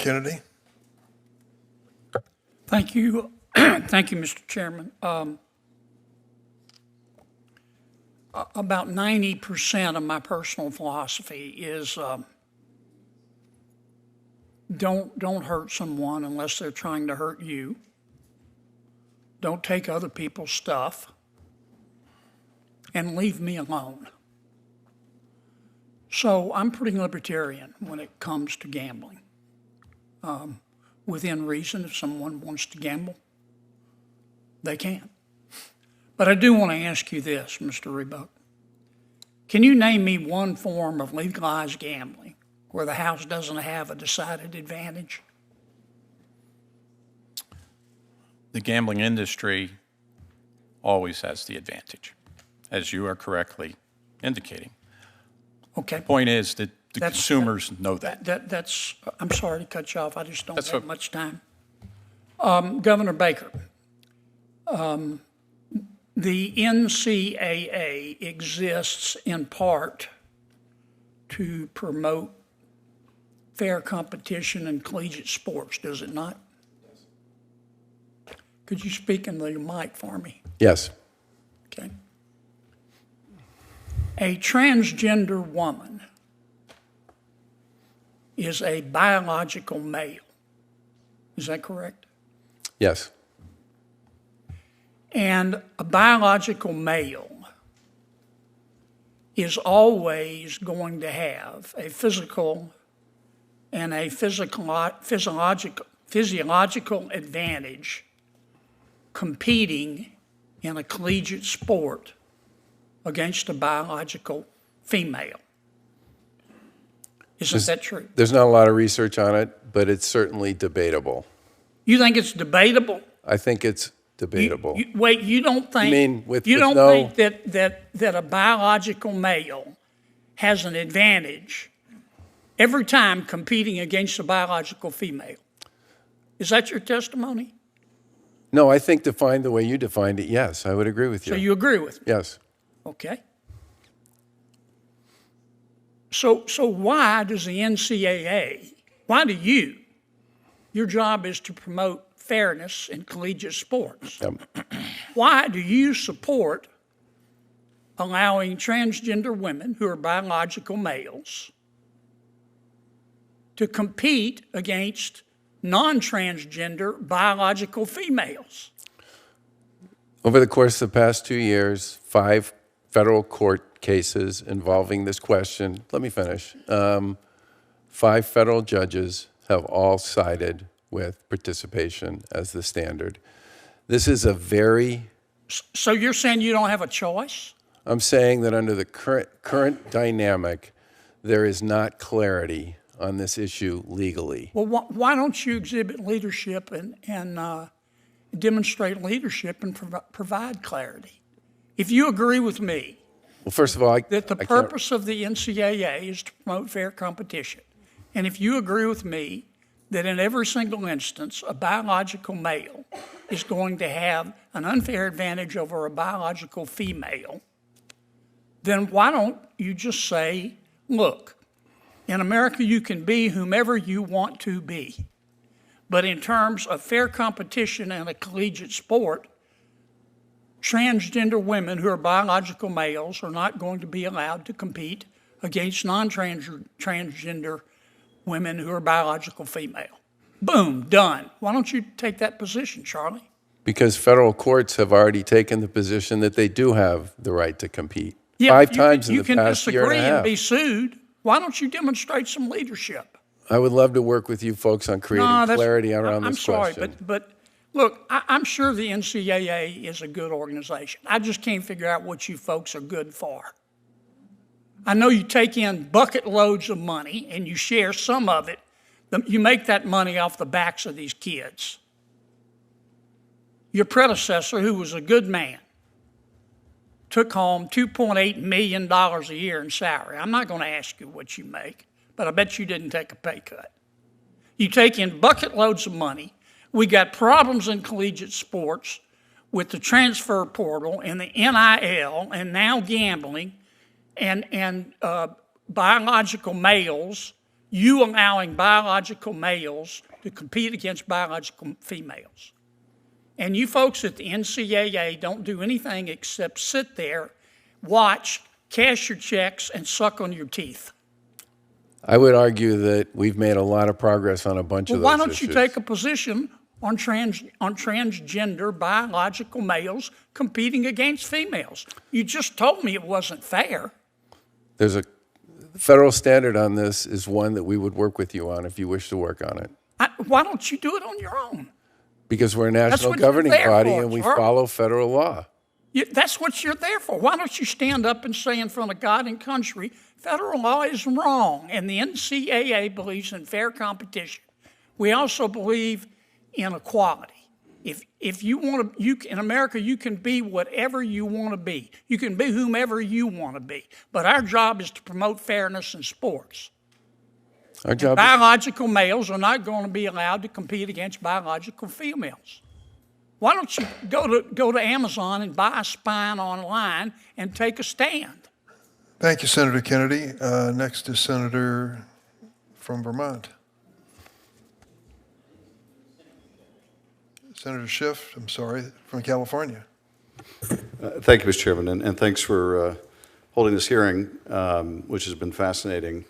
Kennedy? Thank you. Thank you, Mr. Chairman. About 90% of my personal philosophy is don't hurt someone unless they're trying to hurt you. Don't take other people's stuff. And leave me alone. So I'm pretty libertarian when it comes to gambling. Within reason, if someone wants to gamble, they can. But I do want to ask you this, Mr. Rebuck. Can you name me one form of legalized gambling where the House doesn't have a decided advantage? The gambling industry always has the advantage, as you are correctly indicating. Okay. The point is that the consumers know that. That's, I'm sorry to cut you off. I just don't That's have what- much time. Governor Baker, the NCAA exists in part to promote fair competition in collegiate sports, does it not? Could you speak in the mic for me? Yes. Okay. A transgender woman is a biological male. Is that correct? Yes. And a biological male is always going to have a physical and a physiological advantage competing in a collegiate sport against a biological female. Isn't that true? There's not a lot of research on it, but it's certainly debatable. You think it's debatable? I think it's debatable. Wait, you don't think? You mean with don't no- think that a biological male has an advantage every time competing against a biological female? Is that your testimony? No, I think defined the way you defined it, yes, I would agree with you. So you agree with me? Yes. Okay. So why does the NCAA, why do you, your job is to promote fairness in collegiate sports. Why do you support allowing transgender women who are biological males to compete against non-transgender biological females? Over the course of the past 2 years, 5 federal court cases involving this question, let me finish. 5 federal judges have all sided with participation as the standard. This is a very... So you're saying you don't have a choice? I'm saying that under the current dynamic, there is not clarity on this issue legally. Well, why don't you exhibit leadership and demonstrate leadership and provide clarity? If you agree with me Well, first of all, that the purpose of the NCAA is to promote fair competition, and if you agree with me that in every single instance a biological male is going to have an unfair advantage over a biological female, then why don't you just say, look, in America you can be whomever you want to be, but in terms of fair competition in a collegiate sport, transgender women who are biological males are not going to be allowed to compete against non-transgender women who are biological female. Boom, done. Why don't you take that position, Charlie? Because federal courts have already taken the position that they do have the right to compete. Yeah, 5 times in the past year and a You can disagree and half. be sued. Why don't you demonstrate some leadership? I would love to work with you folks on creating clarity around this question. I'm sorry, but look, I'm sure the NCAA is a good organization. I just can't figure out what you folks are good for. I know you take in bucket loads of money and you share some of it. You make that money off the backs of these kids. Your predecessor, who was a good man, took home $2.8 million a year in salary. I'm not going to ask you what you make, but I bet you didn't take a pay cut. You take in bucket loads of money. We got problems in collegiate sports with the transfer portal and the NIL and now gambling and biological males you allowing biological males to compete against biological females. And you folks at the NCAA don't do anything except sit there, watch, cash your checks, and suck on your teeth. I would argue that we've made a lot of progress on a bunch of those Why don't issues. you take a position on transgender biological males competing against females? You just told me it wasn't fair. There's a federal standard on this is one that we would work with you on if you wish to work on it. Why don't you do it on your own? Because we're a national what you're governing there body for, and we Charlie. follow federal law. That's what you're there for. Why don't you stand up and say in front of God and country, federal law is wrong, and the NCAA believes in fair competition. We also believe in equality. If you want to, in America, you can be whatever you want to be. You can be whomever you want to be. But our job is to promote fairness in sports. Our job is, Biological males are not going to be allowed to compete against biological females. Why don't you go to Amazon and buy a spine online and take a stand? Thank you, Senator Kennedy. Next is Senator from Vermont. Senator Schiff, I'm sorry, from California. Thank you, Mr. Chairman, and thanks for holding this hearing, which has been fascinating.